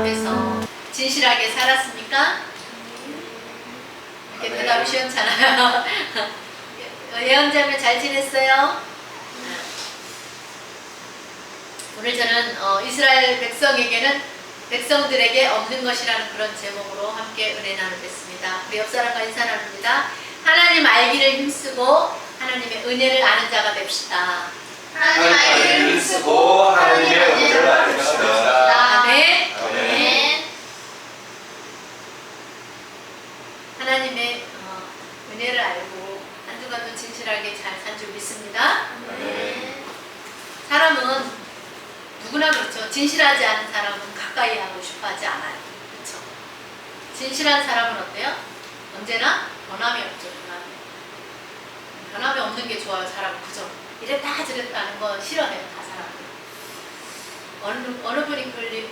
앞에서 진실하게 살았습니까? 이렇게 대답이 시원찮아요. 예언자매 잘 지냈어요? 오늘 저는 이스라엘 백성들에게 없는 것이라는 그런 제목으로 함께 은혜 나누겠습니다. 우리 옆 사람과 인사 나눕니다. 하나님 알기를 힘쓰고 하나님의 은혜를 아는 자가 됩시다. 하나님 알기를 힘쓰고 하나님의 은혜를 아십시다. 아멘. 아멘. 하나님의 은혜를 알고 한 주간도 진실하게 잘 산 줄 믿습니다. 아멘. 사람은 누구나 그렇죠. 진실하지 않은 사람은 가까이 하고 싶어 하지 않아요. 그렇죠. 진실한 사람은 어때요? 언제나 변함이 없죠. 변함이 없는 게 좋아요. 사람은. 그죠? 이랬다 저랬다 하는 거 싫어해요. 다 사람들. 어느 분이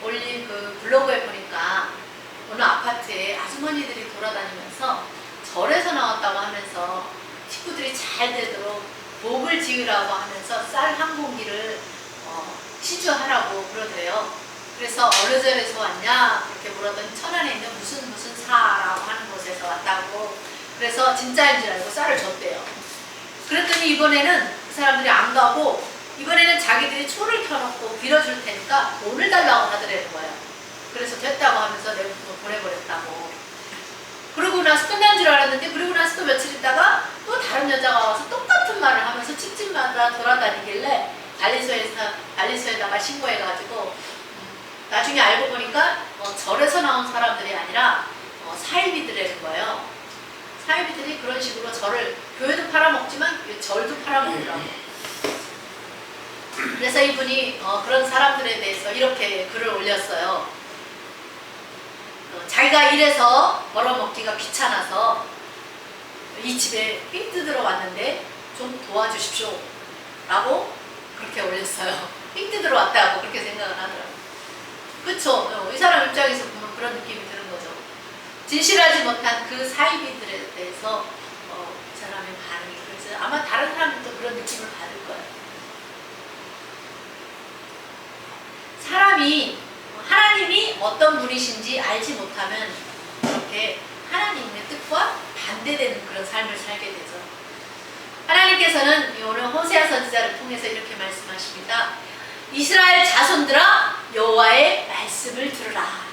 올린 그 블로그에 보니까 어느 아파트에 아주머니들이 돌아다니면서 절에서 나왔다고 하면서 식구들이 잘 되도록 복을 지으라고 하면서 쌀 한 공기를 시주하라고 그러대요. 그래서 어느 절에서 왔냐 그렇게 물었더니 천안에 있는 무슨 사라고 하는 곳에서 왔다고. 그래서 진짜인 줄 알고 쌀을 줬대요. 그랬더니 이번에는 그 사람들이 안 가고 이번에는 자기들이 초를 켜놓고 빌어줄 테니까 돈을 달라고 하더라는 거예요. 그래서 됐다고 하면서 내가 보내버렸다고. 그러고 나서 끝난 줄 알았는데, 그러고 나서 또 며칠 있다가 또 다른 여자가 와서 똑같은 말을 하면서 집집마다 돌아다니길래 관리소에다가 신고해가지고 나중에 알고 보니까 절에서 나온 사람들이 아니라 사이비들이라는 거예요. 사이비들이 그런 식으로 절을, 교회도 팔아먹지만 절도 팔아먹더라고요. 그래서 이분이 그런 사람들에 대해서 이렇게 글을 올렸어요. 자기가 이래서 벌어먹기가 귀찮아서 이 집에 삥 뜯으러 왔는데 좀 도와주십시오 라고 그렇게 올렸어요. 삥 뜯으러 왔다고 그렇게 생각을 하더라고요. 그쵸? 이 사람 입장에서 보면 그런 느낌이 드는 거죠. 진실하지 못한 그 사이비들에 대해서 이 사람의 반응이, 그래서 아마 다른 사람들도 그런 느낌을 받을 거예요. 사람이 하나님이 어떤 분이신지 알지 못하면 그렇게 하나님의 뜻과 반대되는 그런 삶을 살게 되죠. 하나님께서는 오늘 호세아 선지자를 통해서 이렇게 말씀하십니다. 이스라엘 자손들아 여호와의 말씀을 들으라.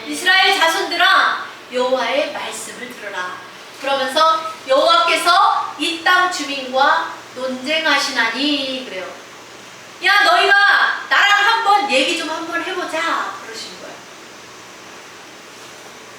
이스라엘 자손들아 여호와의 말씀을 들으라. 그러면서 여호와께서 이 땅 주민과 논쟁하시나니 그래요. 야 너희가 나랑 한번 얘기 좀 한번 해보자 그러신 거예요.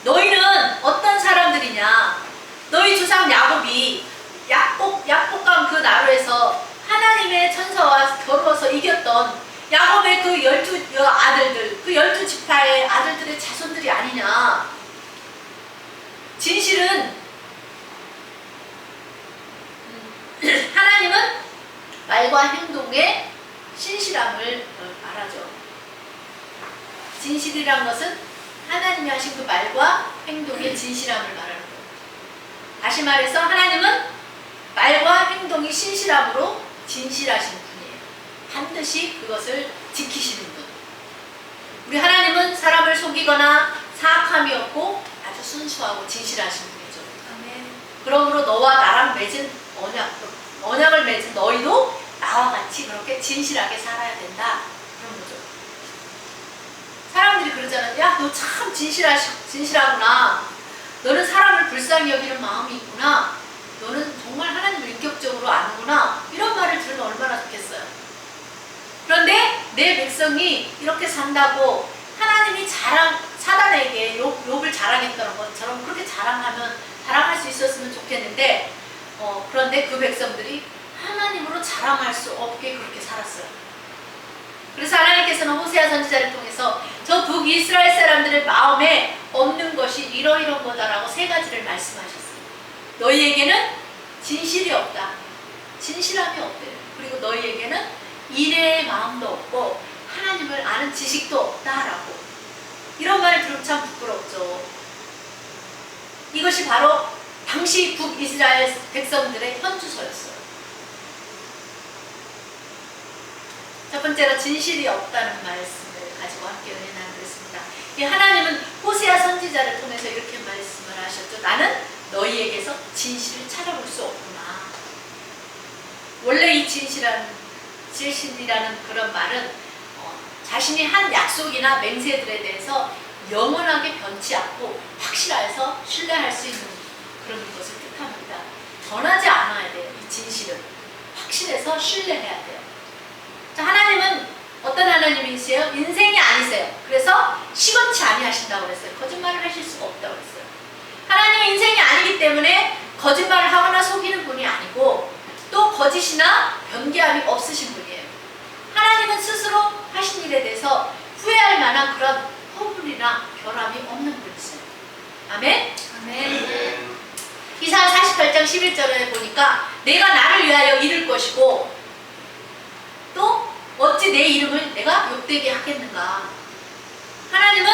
너희는 어떤 사람들이냐. 너희 조상 야곱이 약복강 그 나루에서 하나님의 천사와 겨루어서 이겼던 야곱의 그 12 아들들, 그 12지파의 아들들의 자손들이 아니냐. 진실은 하나님은 말과 행동에 신실함을 말하죠. 진실이란 것은 하나님이 하신 그 말과 행동의 진실함을 말하는 거예요. 다시 말해서 하나님은 말과 행동이 신실함으로 진실하신 분이에요. 반드시 그것을 지키시는 분. 우리 하나님은 사람을 속이거나 사악함이 없고 아주 순수하고 진실하신 분이죠. 아멘. 그러므로 너와 나랑 맺은 언약을 맺은 너희도 나와 같이 그렇게 진실하게 살아야 된다. 그런 거죠. 사람들이 그러잖아요. 야, 너 참 진실하구나. 너는 사람을 불쌍히 여기는 마음이 있구나. 너는 정말 하나님을 인격적으로 아는구나. 이런 말을 들으면 얼마나 좋겠어요. 그런데 내 백성이 이렇게 산다고 하나님이 사단에게 욥을 자랑했던 것처럼 그렇게 자랑할 수 있었으면 좋겠는데 그런데 그 백성들이 하나님으로 자랑할 수 없게 그렇게 살았어요. 그래서 하나님께서는 호세아 선지자를 통해서 저 북이스라엘 사람들의 마음에 없는 것이 이러이런 거다라고 3가지를 말씀하셨어요. 너희에게는 진실이 없다. 진실함이 없대요. 그리고 너희에게는 인애의 마음도 없고 하나님을 아는 지식도 없다라고. 이런 말을 들으면 참 부끄럽죠. 이것이 바로 당시 북이스라엘 백성들의 현주소였어요. 첫 번째로 진실이 없다는 말씀을 가지고 함께 은혜 나누겠습니다. 이 하나님은 호세아 선지자를 통해서 이렇게 말씀을 하셨죠. 나는 너희에게서 진실을 찾아볼 수 없구나. 원래 이 진실이라는 그런 말은 자신이 한 약속이나 맹세들에 대해서 영원하게 변치 않고 확실해서 신뢰할 수 있는 그런 것을 뜻합니다. 변하지 않아야 돼요. 이 진실은 확실해서 신뢰해야 돼요. 자, 하나님은 어떤 하나님이세요? 인생이 아니세요. 그래서 시건치 아니하신다고 그랬어요. 거짓말을 하실 수가 없다고 그랬어요. 하나님은 인생이 아니기 때문에 거짓말을 하거나 속이는 분이 아니고 또 거짓이나 변개함이 없으신 분이에요. 하나님은 스스로 하신 일에 대해서 후회할 만한 그런 허물이나 변함이 없는 분이세요. 아멘? 아멘. 이사야 48장 11절에 보니까 내가 나를 위하여 이룰 것이고 또 어찌 내 이름을 내가 욕되게 하겠는가. 하나님은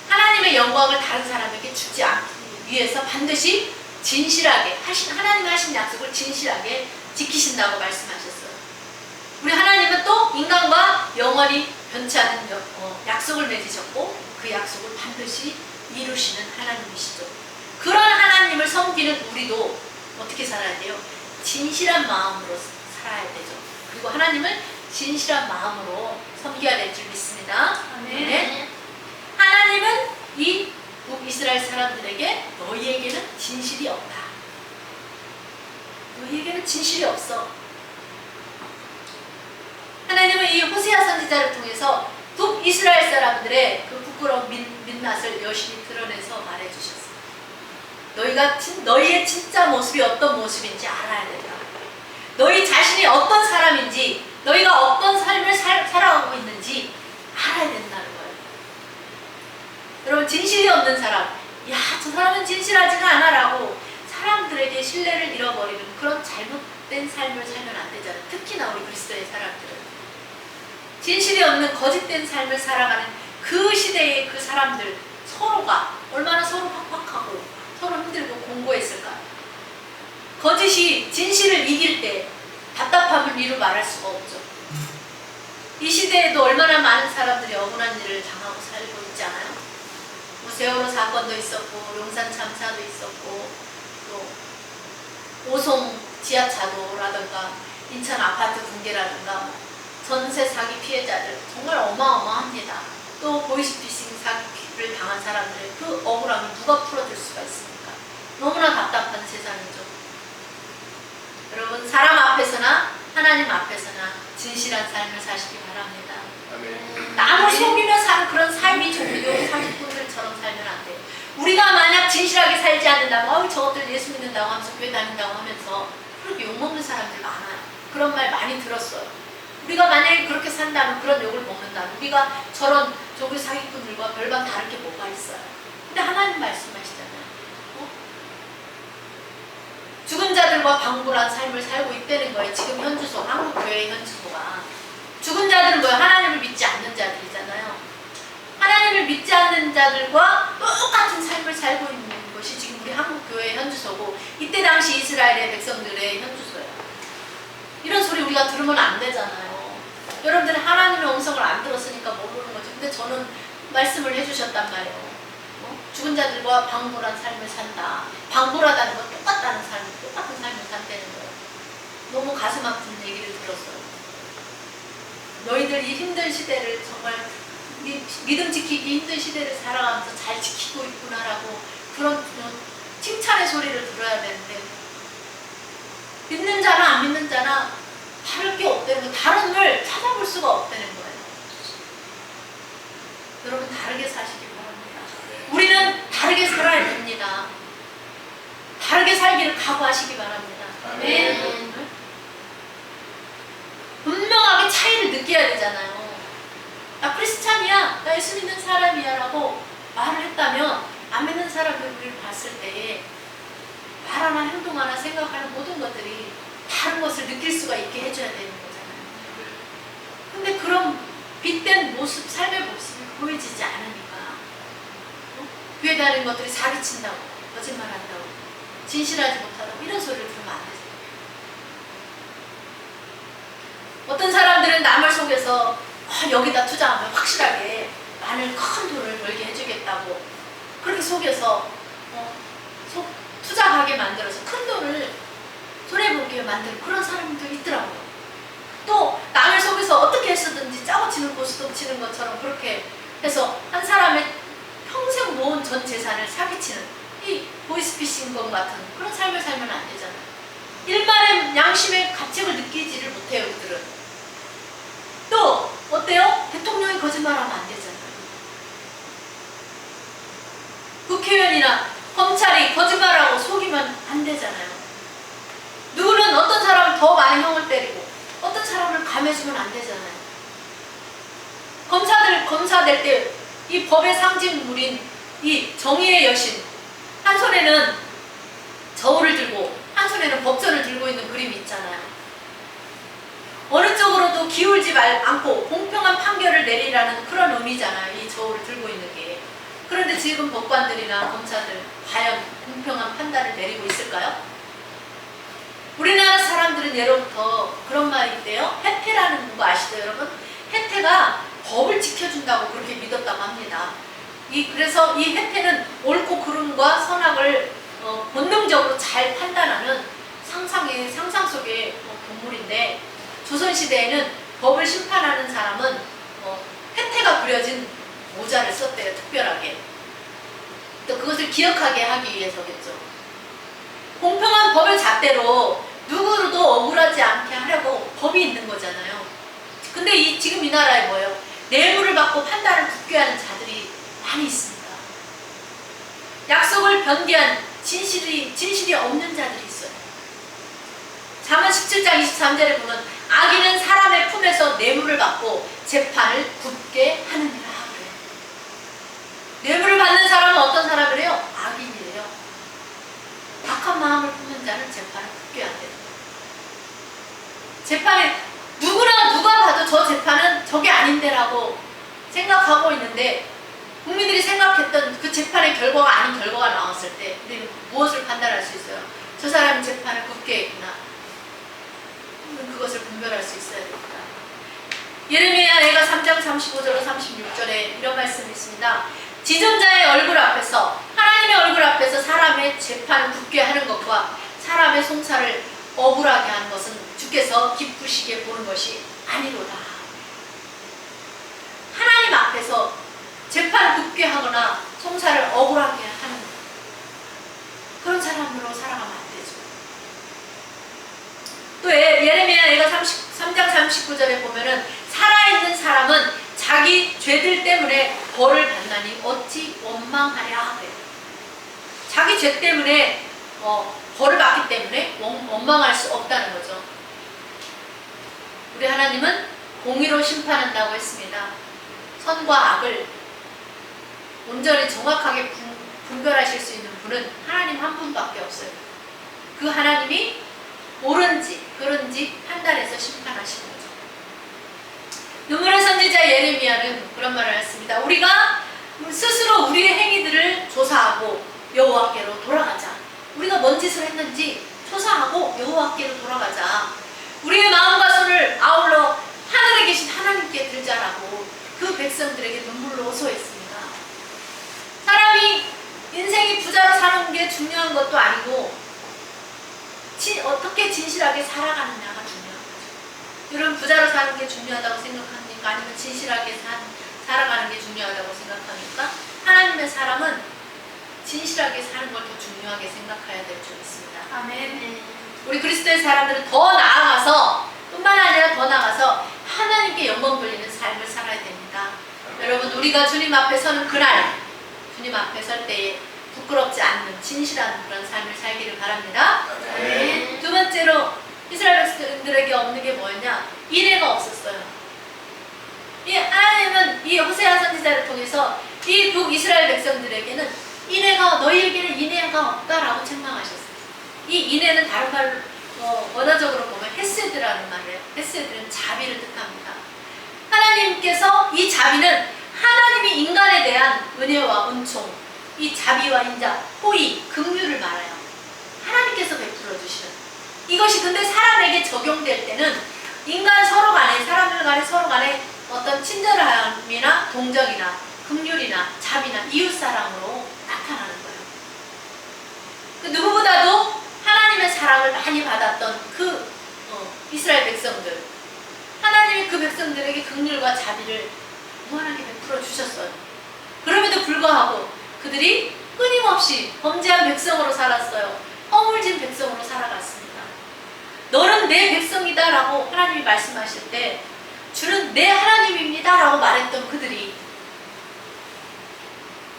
하나님의 영광을 다른 사람에게 주지 않기 위해서 반드시 진실하게 하나님이 하신 약속을 진실하게 지키신다고 말씀하셨어요. 우리 하나님은 또 인간과 영원히 변치 않은 약속을 맺으셨고 그 약속을 반드시 이루시는 하나님이시죠. 그런 하나님을 섬기는 우리도 어떻게 살아야 돼요? 진실한 마음으로 살아야 되죠. 그리고 하나님을 진실한 마음으로 섬겨야 될 줄 믿습니다. 아멘. 하나님은 이 북이스라엘 사람들에게 너희에게는 진실이 없다. 너희에게는 진실이 없어. 하나님은 이 호세아 선지자를 통해서 북이스라엘 사람들의 그 부끄러운 민낯을 여실히 드러내서 말해주셨어요. 너희의 진짜 모습이 어떤 모습인지 알아야 된다. 너희 자신이 어떤 사람인지, 너희가 어떤 삶을 살아가고 있는지 알아야 된다는 거예요. 여러분, 진실이 없는 사람, 야, 저 사람은 진실하지가 않아라고 사람들에게 신뢰를 잃어버리는 그런 잘못된 삶을 살면 안 되잖아요. 특히나 우리 그리스도의 사람들은 진실이 없는 거짓된 삶을 살아가는 그 시대의 그 사람들 서로가 얼마나 서로 팍팍하고 서로 힘들고 공고했을까. 거짓이 진실을 이길 때 답답함을 이루 말할 수가 없죠. 이 시대에도 얼마나 많은 사람들이 억울한 일을 당하고 살고 있지 않아요? 뭐 세월호 사건도 있었고 용산 참사도 있었고 또 오송 지하차도라든가 인천 아파트 붕괴라든가 전세 사기 피해자들 정말 어마어마합니다. 또 보이스피싱 사기를 당한 사람들의 그 억울함을 누가 풀어줄 수가 있습니까? 너무나 답답한 세상이죠. 여러분, 사람 앞에서나 하나님 앞에서나 진실한 삶을 사시기 바랍니다. 아멘. 남을 속이며 사는 그런 삶이 종교 사기꾼들처럼 살면 안 돼요. 우리가 만약 진실하게 살지 않는다면 저것들 예수 믿는다고 하면서 교회 다닌다고 하면서 그렇게 욕먹는 사람들 많아요. 그런 말 많이 들었어요. 우리가 만약에 그렇게 산다면 그런 욕을 먹는다면 우리가 저런 종교 사기꾼들과 별반 다를 게 뭐가 있어요. 근데 하나님 말씀하시잖아요. 죽은 자들과 방불한 삶을 살고 있다는 거예요. 지금 현주소, 한국교회 현주소가. 죽은 자들은 뭐예요? 하나님을 믿지 않는 자들이잖아요. 하나님을 믿지 않는 자들과 똑같은 삶을 살고 있는 것이 지금 우리 한국교회 현주소고 이때 당시 이스라엘의 백성들의 현주소예요. 이런 소리 우리가 들으면 안 되잖아요. 여러분들은 하나님의 음성을 안 들었으니까 모르는 거죠. 근데 저는 말씀을 해주셨단 말이에요. 죽은 자들과 방불한 삶을 산다. 방불하다는 건 똑같은 삶을 산다는 거예요. 너무 가슴 아픈 얘기를 들었어요. 너희들 이 힘든 시대를 정말 믿음 지키기 힘든 시대를 살아가면서 잘 지키고 있구나라고 그런 칭찬의 소리를 들어야 되는데 믿는 자나 안 믿는 자나 다를 게 없다는 거예요. 다른 걸 찾아볼 수가 없다는 거예요. 여러분, 다르게 사시기 바랍니다. 우리는 다르게 살아야 됩니다. 다르게 살기를 각오하시기 바랍니다. 아멘. 분명하게 차이를 느껴야 되잖아요. 나 크리스찬이야, 나 예수 믿는 사람이야 라고 말을 했다면 안 믿는 사람들 우리를 봤을 때 말하나 행동하나 생각하는 모든 것들이 다른 것을 느낄 수가 있게 해줘야 되는 거잖아요. 근데 그런 빛된 모습, 삶의 모습이 보여지지 않으니까 교회 다니는 것들이 사기친다고, 거짓말한다고, 진실하지 못하다고 이런 소리를 들으면 안 되죠. 어떤 사람들은 남을 속여서 여기다 투자하면 확실하게 많은 큰 돈을 벌게 해주겠다고 그렇게 속여서 투자하게 만들어서 큰 돈을 손해보게 만드는 그런 사람도 있더라고요. 또 남을 속여서 어떻게 해서든지 짜고 치는 고스톱 치는 것처럼 그렇게 해서 한 사람의 평생 모은 전 재산을 사기치는 이 보이스피싱범 같은 그런 삶을 살면 안 되잖아요. 일반의 양심의 가책을 느끼지를 못해요, 그들은. 또 어때요? 대통령이 거짓말하면 안 되잖아요. 국회의원이나 검찰이 거짓말하고 속이면 안 되잖아요. 누구는 어떤 사람을 더 많은 형을 때리고 어떤 사람을 감해주면 안 되잖아요. 검사 될 때 이 법의 상징물인 이 정의의 여신, 한 손에는 저울을 들고 한 손에는 법전을 들고 있는 그림이 있잖아요. 어느 쪽으로도 기울지 않고 공평한 판결을 내리라는 그런 의미잖아요. 이 저울을 들고 있는 게. 그런데 지금 법관들이나 검사들 과연 공평한 판단을 내리고 있을까요? 우리나라 사람들은 예로부터 그런 말이 있대요. 해태라는 거 아시죠, 여러분? 해태가 법을 지켜준다고 그렇게 믿었다고 합니다. 그래서 이 해태는 옳고 그름과 선악을 본능적으로 잘 판단하는 상상 속의 동물인데, 조선시대에는 법을 심판하는 사람은 해태가 그려진 모자를 썼대요, 특별하게. 또 그것을 기억하게 하기 위해서겠죠. 공평한 법의 잣대로 누구로도 억울하지 않게 하려고 법이 있는 거잖아요. 근데 지금 이 나라에 뭐예요? 뇌물을 받고 판단을 굳게 하는 자들이 많이 있습니다. 약속을 변기한 진실이 없는 자들이 있어요. 잠언 17장 23절에 보면 악인은 사람의 품에서 뇌물을 받고 재판을 굳게 하느니라 그래요. 뇌물을 받는 사람은 어떤 사람이래요? 악인이래요. 악한 마음을 품는 자는 재판을 굳게 한대요. 재판에 누가 봐도 저 재판은 저게 아닌데라고 생각하고 있는데, 국민들이 생각했던 그 재판의 결과가 아닌 결과가 나왔을 때 우리는 무엇을 판단할 수 있어요? 저 사람이 재판을 굳게 했구나. 그것을 분별할 수 있어야 됩니다. 예레미야가 3장 35절로 36절에 이런 말씀이 있습니다. 지존자의 얼굴 앞에서, 하나님의 얼굴 앞에서 사람의 재판을 굳게 하는 것과 사람의 송사를 억울하게 하는 것은 주께서 기쁘시게 보는 것이 아니로다. 하나님 앞에서 재판을 굳게 하거나 송사를 억울하게 하는 그런 사람으로 살아가면 안 되죠. 또 예레미야 3장 39절에 보면은 살아있는 사람은 자기 죄들 때문에 벌을 받나니 어찌 원망하랴 그래요. 자기 죄 때문에 벌을 받기 때문에 원망할 수 없다는 거죠. 우리 하나님은 공의로 심판한다고 했습니다. 선과 악을 온전히 정확하게 분별하실 수 있는 분은 하나님 한 분밖에 없어요. 그 하나님이 옳은지 그른지 판단해서 심판하시는 거죠. 눈물의 선지자 예레미야는 그런 말을 했습니다. 우리가 스스로 우리의 행위들을 조사하고 여호와께로 돌아가자. 우리가 뭔 짓을 했는지 조사하고 여호와께로 돌아가자. 우리의 마음과 손을 아울러 하늘에 계신 하나님께 들자라고 그 백성들에게 눈물로 호소했습니다. 사람이 인생이 부자로 사는 게 중요한 것도 아니고 어떻게 진실하게 살아가느냐가 중요한 거죠. 여러분, 부자로 사는 게 중요하다고 생각합니까? 아니면 진실하게 살아가는 게 중요하다고 생각합니까? 하나님의 사람은 진실하게 사는 걸 더 중요하게 생각해야 될 줄 믿습니다. 아멘. 우리 그리스도의 사람들은 더 나아가서, 뿐만 아니라 더 나아가서 하나님께 영광 돌리는 삶을 살아야 됩니다. 여러분, 우리가 주님 앞에 서는 그날, 주님 앞에 설 때에 부끄럽지 않는 진실한 그런 삶을 살기를 바랍니다. 아멘. 두 번째로 이스라엘 백성들에게 없는 게 뭐였냐? 인애가 없었어요. 하나님은 이 호세아 선지자를 통해서 이 북이스라엘 백성들에게는 너희에게는 인애가 없다라고 책망하셨어요. 이 인애는 다른 말로 원어적으로 보면 헤세드라는 말이에요. 헤세드는 자비를 뜻합니다. 하나님께서 이 자비는 하나님이 인간에 대한 은혜와 은총, 이 자비와 인자, 호의, 긍휼을 말해요. 하나님께서 베풀어 주시는 이것이. 근데 사람에게 적용될 때는 사람들 간에 서로 간에 어떤 친절함이나 동정이나 긍휼이나 자비나 이웃사랑으로 나타나는 거예요. 그 누구보다도 하나님의 사랑을 많이 받았던 그 이스라엘 백성들, 하나님이 그 백성들에게 긍휼과 자비를 무한하게 베풀어 주셨어요. 그럼에도 불구하고 그들이 끊임없이 범죄한 백성으로 살았어요. 허물진 백성으로 살아갔습니다. 너는 내 백성이다 라고 하나님이 말씀하실 때 주는 내 하나님입니다 라고 말했던 그들이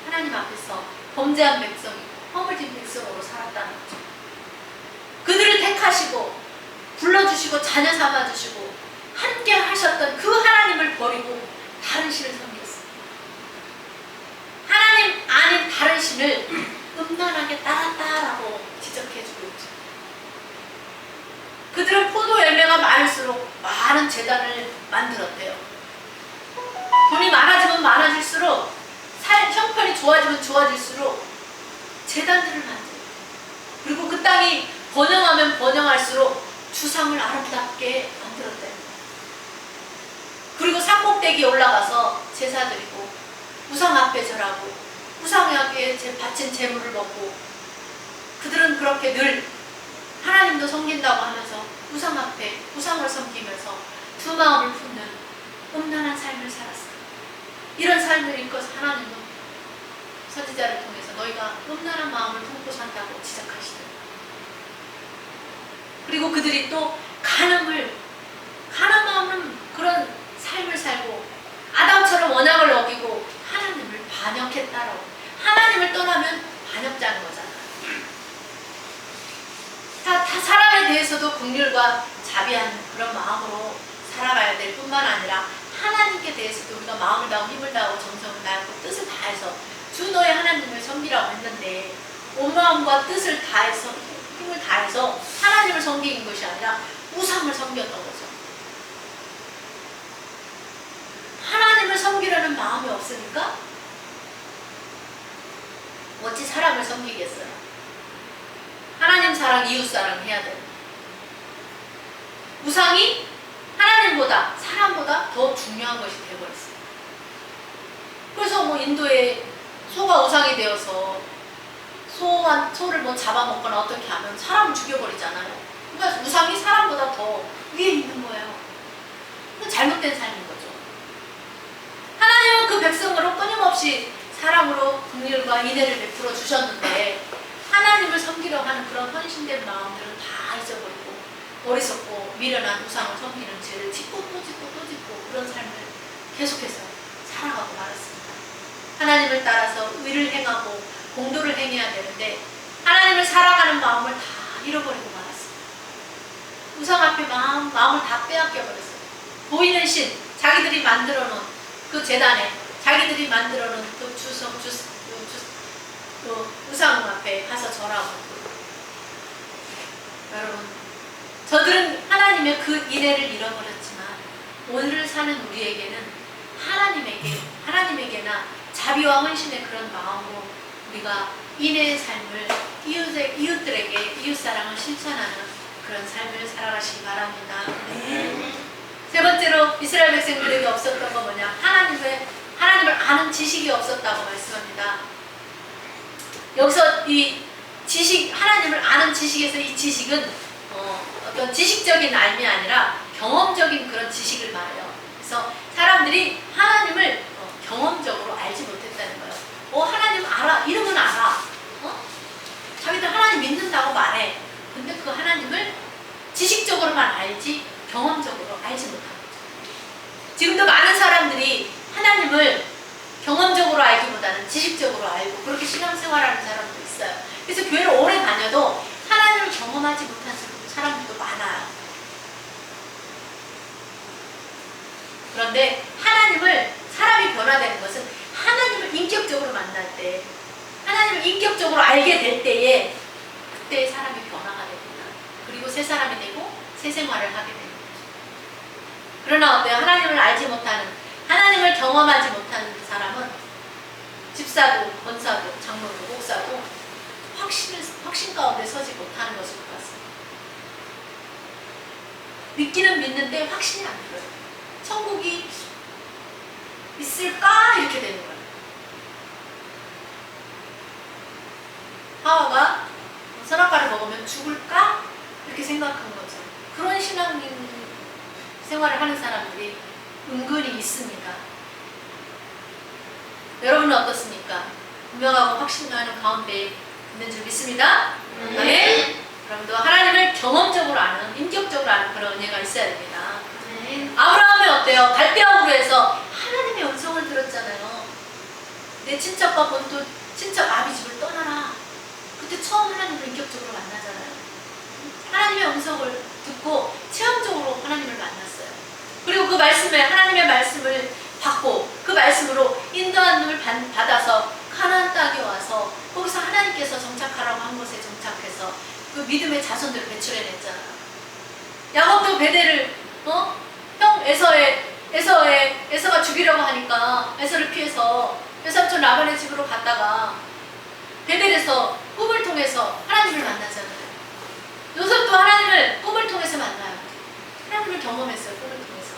하나님 앞에서 범죄한 백성이고 허물진 백성으로 살았다는 거죠. 그들을 택하시고 불러주시고 자녀 삼아주시고 함께 하셨던 그 하나님을 버리고 다른 신을 섬겼습니다. 하나님 아닌 다른 신을 음란하게 따랐다라고 지적해주고 있죠. 그들은 포도 열매가 많을수록 많은 제단을 만들었대요. 돈이 많아지면 많아질수록 형편이 좋아지면 좋아질수록 제단들을 만들어요. 그리고 그 땅이 번영하면 번영할수록 주상을 아름답게 만들었대요. 그리고 산꼭대기에 올라가서 제사 드리고 우상 앞에 절하고 우상에게 바친 제물을 먹고 그들은 그렇게 늘 하나님도 섬긴다고 하면서 우상 앞에 우상을 섬기면서 두 마음을 품는 음란한 삶을 살았어요. 이런 삶을 일궈서 하나님은 선지자를 통해서 너희가 음란한 마음을 품고 산다고 지적하시더라고요. 그리고 그들이 또 가늠하는 그런 삶을 살고 아담처럼 언약을 어기고 하나님을 반역했다라고. 하나님을 떠나면 반역자는 거잖아요. 다 사람에 대해서도 긍휼과 자비한 그런 마음으로 살아가야 될 뿐만 아니라 하나님께 대해서도 우리가 마음을 다하고 힘을 다하고 정성을 다하고 뜻을 다해서 주 너의 하나님을 섬기라고 했는데 온 마음과 뜻을 다해서 힘을 다해서 하나님을 섬기는 것이 아니라 우상을 섬겼던 거죠. 하나님을 섬기려는 마음이 없으니까 어찌 사람을 섬기겠어요? 하나님 사랑, 이웃 사랑 해야 돼요. 우상이 하나님보다 사람보다 더 중요한 것이 되어버렸어요. 그래서 뭐 인도에 소가 우상이 되어서 소를 잡아먹거나 어떻게 하면 사람을 죽여버리잖아요. 그러니까 우상이 사람보다 더 위에 있는 거예요. 잘못된 삶인 거죠. 하나님은 그 백성으로 끊임없이 사랑으로 긍휼과 인애를 베풀어 주셨는데 하나님을 섬기려고 하는 그런 헌신된 마음들은 다 잊어버리고 어리석고 미련한 우상을 섬기는 죄를 짓고 또 짓고 또 짓고 그런 삶을 계속해서 살아가고 말았습니다. 하나님을 따라서 의를 행하고 공도를 행해야 되는데 하나님을 사랑하는 마음을 다 잃어버리고 말았습니다. 우상 앞에 마음을 다 빼앗겨버렸어요. 보이는 신, 자기들이 만들어 놓은 그 제단에 자기들이 만들어 놓은 그 우상 앞에 가서 절하고. 여러분, 저들은 하나님의 그 인애를 잃어버렸지만 오늘을 사는 우리에게는 하나님에게나 자비와 헌신의 그런 마음으로 우리가 인애의 삶을 이웃들에게 이웃사랑을 실천하는 그런 삶을 살아가시기 바랍니다. 네. 세 번째로 이스라엘 백성들에게 없었던 건 뭐냐? 하나님을 아는 지식이 없었다고 말씀합니다. 여기서 이 하나님을 아는 지식에서 이 지식은 어떤 지식적인 알미 아니라 경험적인 그런 지식을 말해요. 그래서 사람들이 하나님을 경험적으로 알지 못했다는 거예요. 하나님 알아, 이름은 알아. 자기들 하나님 믿는다고 말해. 근데 그 하나님을 지식적으로만 알지 경험적으로 알지 못하는 거죠. 지금도 많은 사람들이 하나님을 경험적으로 알기보다는 지식적으로 알고 그렇게 신앙생활하는 사람도 있어요. 그래서 교회를 오래 다녀도 하나님을 경험하지 못한 사람들도 많아요. 그런데 사람이 변화되는 것은 하나님을 인격적으로 만날 때, 하나님을 인격적으로 알게 될 때에 그때 사람이 변화가 됩니다. 그리고 새 사람이 되고 새 생활을 하게 되는 거죠. 그러나 어때요? 하나님을 알지 못하는, 하나님을 경험하지 못하는 그 사람은 집사도, 권사도, 장로도, 목사도 확신 가운데 서지 못하는 것을 봤습니다. 믿기는 믿는데 확신이 안 들어요. 천국이 있을까? 이렇게 되는 거예요. 하와가 선악과를 먹으면 죽을까? 이렇게 생각한 거죠. 그런 신앙 생활을 하는 사람들이 은근히 있습니다. 여러분은 어떻습니까? 분명하고 확신하는 가운데 있는 줄 믿습니다. 네. 여러분도 하나님을 경험적으로 아는, 인격적으로 아는 그런 은혜가 있어야 됩니다. 아브라함이 어때요? 갈대아우르에서 하나님의 음성을 들었잖아요. 내 친척과 본토 친척 아비 집을 떠나라. 그때 처음 하나님을 인격적으로 만나잖아요. 하나님의 음성을 듣고 체험적으로 하나님을 만났어요. 그리고 그 말씀에 하나님의 말씀을 받고 그 말씀으로 인도함을 받아서 가나안 땅에 와서 거기서 하나님께서 정착하라고 한 곳에 정착해서 그 믿음의 자손들을 배출해냈잖아요. 야곱도 베델을 형 에서가 죽이려고 하니까 에서를 피해서 외삼촌 라반의 집으로 갔다가 베델에서 꿈을 통해서 하나님을 만나잖아요. 요셉도 하나님을 꿈을 통해서 만나요. 하나님을 경험했어요. 꿈을 통해서.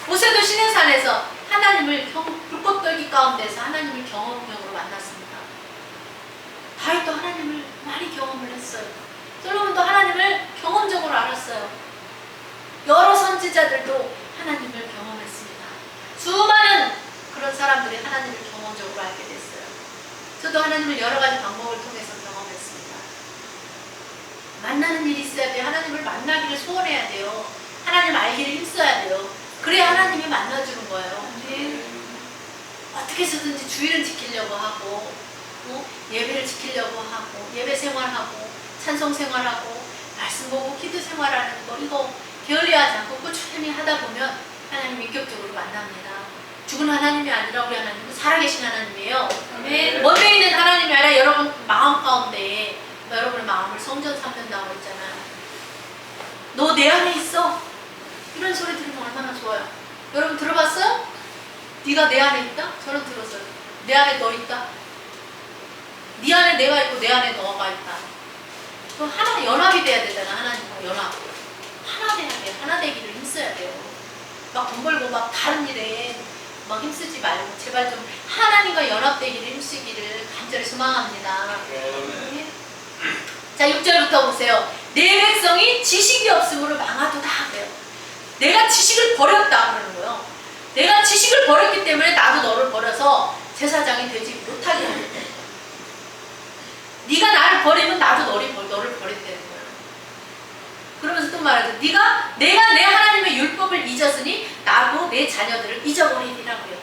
모세도 시내산에서 하나님을 불꽃 떨기 가운데서 하나님을 경험적으로 만났습니다. 다윗도 하나님을 많이 경험을 했어요. 솔로몬도 하나님을 경험적으로 알았어요. 여러 선지자들도 하나님을 경험했습니다. 수많은 그런 사람들이 하나님을 경험적으로 알게 됐어요. 저도 하나님을 여러 가지 방법을 통해서 경험했습니다. 만나는 일이 있어야 돼요. 하나님을 만나기를 소원해야 돼요. 하나님 알기를 힘써야 돼요. 그래야 하나님이 만나주는 거예요. 어떻게 해서든지 주일은 지키려고 하고 예배를 지키려고 하고 예배 생활하고 찬송 생활하고 말씀 보고 기도 생활하는 거 이거 게을리하지 않고 꾸준히 하다 보면 하나님 인격적으로 만납니다. 죽은 하나님이 아니라 우리 하나님은 살아계신 하나님이에요. 먼데 있는 하나님이 아니라 여러분 마음 가운데 여러분의 마음을 성전 삼는다고 했잖아요. 너 내 안에 있어. 이런 소리 들으면 얼마나 좋아요. 여러분 들어봤어요? 네가 내 안에 있다? 저는 들었어요. 내 안에 너 있다. 네 안에 내가 있고 내 안에 너가 있다. 그럼 하나 연합이 돼야 되잖아. 하나님과 연합. 하나 돼야 돼요. 하나 되기를 힘써야 돼요. 막 돈 벌고 막 다른 일에 막 힘쓰지 말고 제발 좀 하나님과 연합되기를 힘쓰기를 간절히 소망합니다. 네. 자 6절부터 보세요. 내 백성이 지식이 없으므로 망하도다 그래요. 내가 지식을 버렸다 그러는 거예요. 내가 지식을 버렸기 때문에 나도 너를 버려서 제사장이 되지 못하게 하겠다. 네가 나를 버리면 나도 너를 버린다는 거예요. 그러면서 또 말하죠. 내가 내 하나님의 율법을 잊었으니 나도 내 자녀들을 잊어버리리라고요.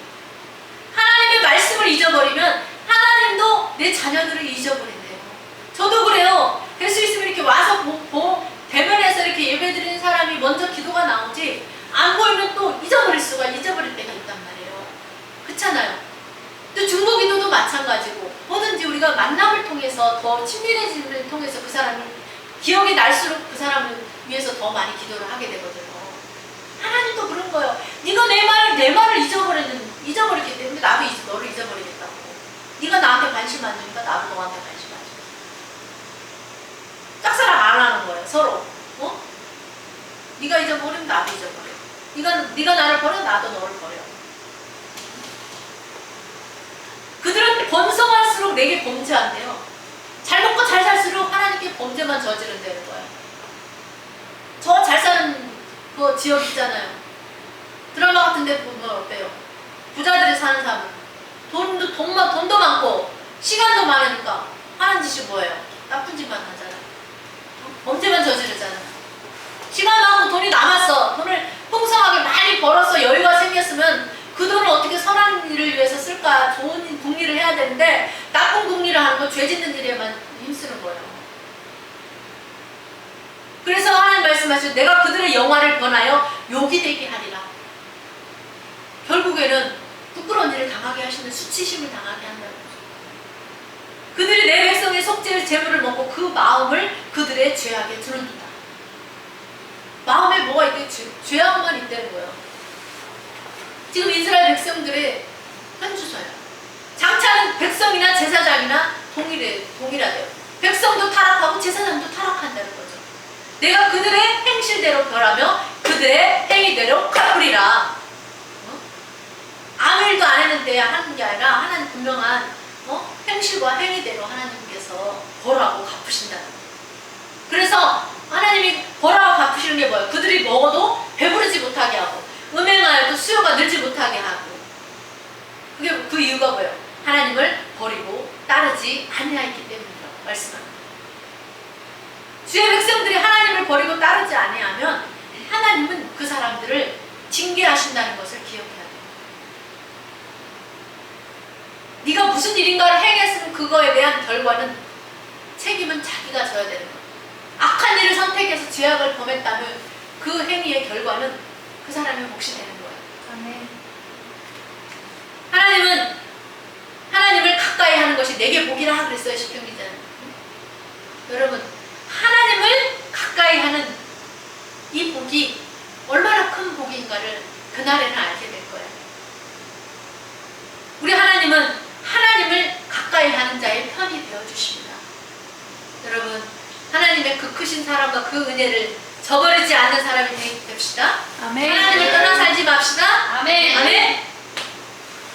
하나님의 말씀을 잊어버리면 하나님도 내 자녀들을 잊어버린대요. 저도 그래요. 될 수 있으면 이렇게 와서 대면해서 이렇게 예배드리는 사람이 먼저 기도가 나오지 안 보이면 또 잊어버릴 때가 있단 말이에요. 그렇잖아요. 또 중보기도도 마찬가지고 뭐든지 우리가 만남을 통해서 더 친밀해짐을 통해서 그 사람이 기억이 날수록 그 사람을 위해서 더 많이 기도를 하게 되거든요. 하나님도 그런 거예요. 네가 내 말을 잊어버렸기 때문에 나도 너를 잊어버리겠다고. 네가 나한테 관심 안 주니까 나도 너한테 관심 안 줘. 짝사랑 안 하는 거예요. 서로. 네가 잊어버리면 나도 잊어버려. 네가 나를 버려 나도 너를 버려. 그들은 번성할수록 내게 범죄한대요. 잘 먹고 잘 살수록 하나님께 범죄만 저지른다는 거예요. 저 잘 사는 그 지역 있잖아요. 드라마 같은 데 보면 어때요? 부자들이 사는 사람 돈도 많고 시간도 많으니까 하는 짓이 뭐예요? 나쁜 짓만 하잖아요. 범죄만 저지르잖아요. 시간 많고 돈이 남았어. 돈을 풍성하게 많이 벌어서 여유가 생겼으면 그 돈을 어떻게 선한 일을 위해서 쓸까? 좋은 국리를 해야 되는데 나쁜 국리를 하는 건 죄 짓는 일에만 힘쓰는 거예요. 그래서 하나님 말씀하시죠. 내가 그들의 영화를 변하여 욕이 되게 하리라. 결국에는 부끄러운 일을 당하게 하시는 수치심을 당하게 한다는 거죠. 그들이 내 백성의 속죄의 재물을 먹고 그 마음을 그들의 죄악에 드러낸다. 마음에 뭐가 있대? 죄악만 있다는 거예요. 지금 이스라엘 백성들의 현주소예요. 장차는 백성이나 제사장이나 동일하대요. 백성도 타락하고 제사장도 타락한다는 거죠. 내가 그들의 행실대로 벌하며 그들의 행위대로 갚으리라. 아무 일도 안 했는데 하는 게 아니라 하나님 분명한 행실과 행위대로 하나님께서 하나님께서 벌하고 갚으신다. 그래서 하나님이 벌하고 갚으시는 게 뭐예요? 그들이 먹어도 배부르지 못하게 하고 음행하여도 수요가 늘지 못하게 하고. 그게 그 이유가 뭐예요? 하나님을 버리고 따르지 아니하였기 때문이라고 말씀합니다. 주의 백성들이 하나님을 버리고 따르지 아니하면 하나님은 그 사람들을 징계하신다는 것을 기억해야 돼요. 네가 무슨 일인가를 행했으면 그거에 대한 결과는 책임은 자기가 져야 되는 거예요. 악한 일을 선택해서 죄악을 범했다면 그 행위의 결과는 그 사람의 몫이 되는 거예요. 아멘. 하나님은 하나님을 가까이 하는 것이 내게 복이라 그랬어요. 시편 기자는. 여러분, 하나님을 가까이 하는 이 복이 얼마나 큰 복인가를 그날에는 알게 될 거예요. 우리 하나님은 하나님을 가까이 하는 자의 편이 되어주십니다. 여러분, 하나님의 그 크신 사랑과 그 은혜를 저버리지 않는 사람이 됩시다. 아멘. 하나님을 떠나 살지 맙시다. 아멘. 아멘.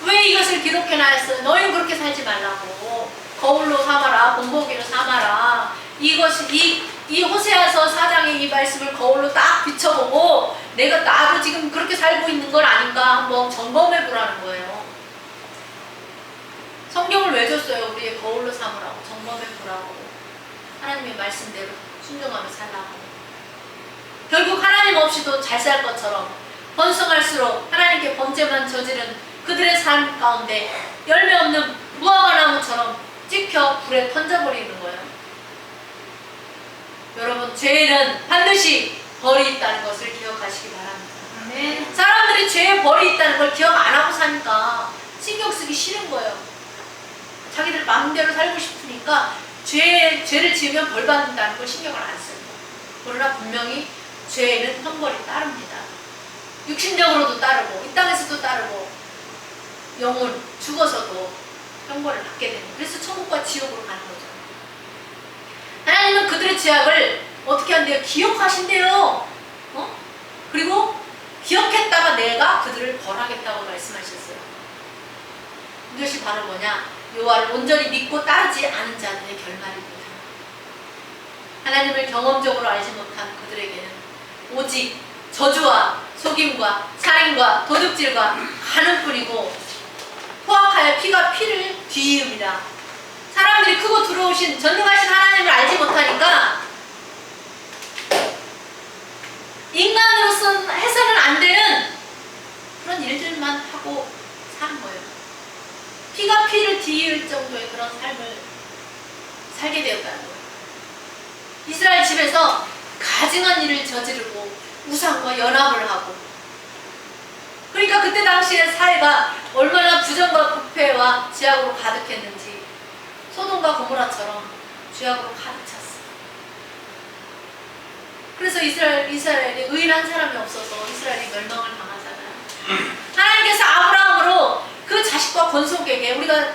왜 이것을 기록해놨어요? 너희는 그렇게 살지 말라고. 거울로 삼아라, 본보기로 삼아라. 이것이 이 호세아서 4장의 이 말씀을 거울로 딱 비춰보고 내가 나도 지금 그렇게 살고 있는 건 아닌가 한번 점검해 보라는 거예요. 성경을 왜 줬어요? 우리의 거울로 삼으라고, 점검해 보라고. 하나님의 말씀대로 순종하며 살라고. 결국 하나님 없이도 잘 살 것처럼 번성할수록 하나님께 범죄만 저지른 그들의 삶 가운데 열매 없는 무화과 나무처럼 찍혀 불에 던져버리는 거예요. 여러분, 죄에는 반드시 벌이 있다는 것을 기억하시기 바랍니다. 아멘. 사람들이 죄에 벌이 있다는 걸 기억 안 하고 사니까 신경 쓰기 싫은 거예요. 자기들 마음대로 살고 싶으니까 죄를 지으면 벌 받는다는 걸 신경을 안 써요. 그러나 분명히 죄에는 형벌이 따릅니다. 육신적으로도 따르고 이 땅에서도 따르고 영혼 죽어서도 형벌을 받게 됩니다. 그래서 천국과 지옥으로 가는 거죠. 하나님은 그들의 죄악을 어떻게 한대요? 기억하신대요. 그리고 기억했다가 내가 그들을 벌하겠다고 말씀하셨어요. 이것이 바로 뭐냐? 여호와를 온전히 믿고 따르지 않은 자들의 결말입니다. 하나님을 경험적으로 알지 못한 그들에게는 오직 저주와 속임과 살인과 도둑질과 간음뿐이고 포악하여 피가 피를 뒤이음이라. 사람들이 크고 두려우신 전능하신 하나님을 알지 못하니까 인간으로서는 해서는 안 되는 그런 일들만 하고 사는 거예요. 피가 피를 뒤이을 정도의 그런 삶을 살게 되었다는 거예요. 이스라엘 집에서 가증한 일을 저지르고 우상과 연합을 하고, 그러니까 그때 당시의 사회가 얼마나 부정과 부패와 죄악으로 가득했는지 소돔과 고모라처럼 죄악으로 가득 찼어요. 그래서 이스라엘에 의인한 사람이 없어서 이스라엘이 멸망을 당하잖아요. 하나님께서 아브라함으로 그 자식과 권속에게, 우리가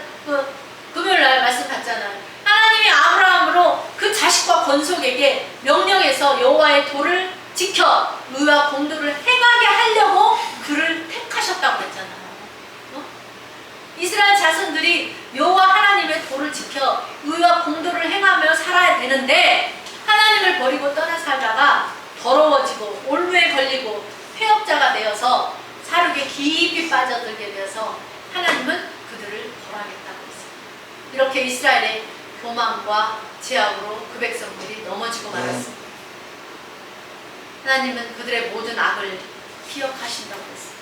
금요일날 말씀 봤잖아요. 하나님이 아브라함으로 그 자식과 권속에게 명령해서 여호와의 도를 지켜 의와 공도를 행하게 하려고 그를 택하셨다고 했잖아요. 이스라엘 자손들이 여호와 하나님의 도를 지켜 의와 공도를 행하며 살아야 되는데 하나님을 버리고 떠나 살다가 더러워지고 올무에 걸리고 폐역자가 되어서 사륙에 깊이 빠져들게 되어서 하나님은 그들을 벌하겠다고 했어요. 이렇게 이스라엘의 교만과 죄악으로 그 백성들이 넘어지고 말았습니다. 하나님은 그들의 모든 악을 기억하신다고 했어요.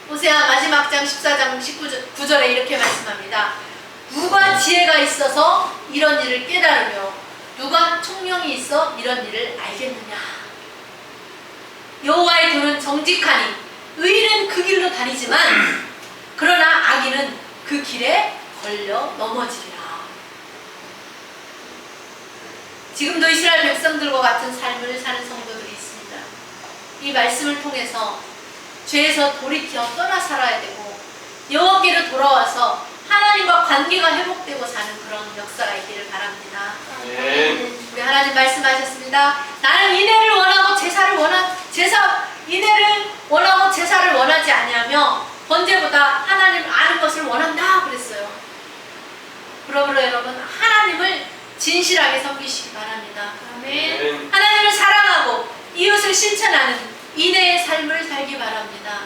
호세아 마지막 장 14장 19절에 이렇게 말씀합니다. 누가 지혜가 있어서 이런 일을 깨달으며 누가 총명이 있어 이런 일을 알겠느냐. 여호와의 도는 정직하니 의인은 그 길로 다니지만 그러나 악인은 그 길에 걸려 넘어지리라. 지금도 이스라엘 백성들과 같은 삶을 사는 성도들이 있습니다. 이 말씀을 통해서 죄에서 돌이켜 떠나 살아야 되고 여호와께로 돌아와서 하나님과 관계가 회복되고 사는 그런 역사가 있기를 바랍니다. 우리 하나님 말씀하셨습니다. 나는 인애를 원하고 인애를 원하고 제사를 원하지 아니하며 번제보다 하나님 아는 것을 원한다 그랬어요. 그러므로 여러분 하나님을 진실하게 섬기시기 바랍니다. 아멘. 하나님을 사랑하고 이웃을 실천하는 인내의 삶을 살기 바랍니다.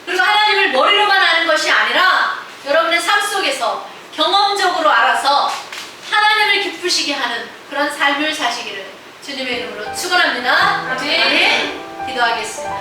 그리고 하나님을 머리로만 아는 것이 아니라 여러분의 삶 속에서 경험적으로 알아서 하나님을 기쁘시게 하는 그런 삶을 사시기를 주님의 이름으로 축원합니다. 아멘. 기도하겠습니다.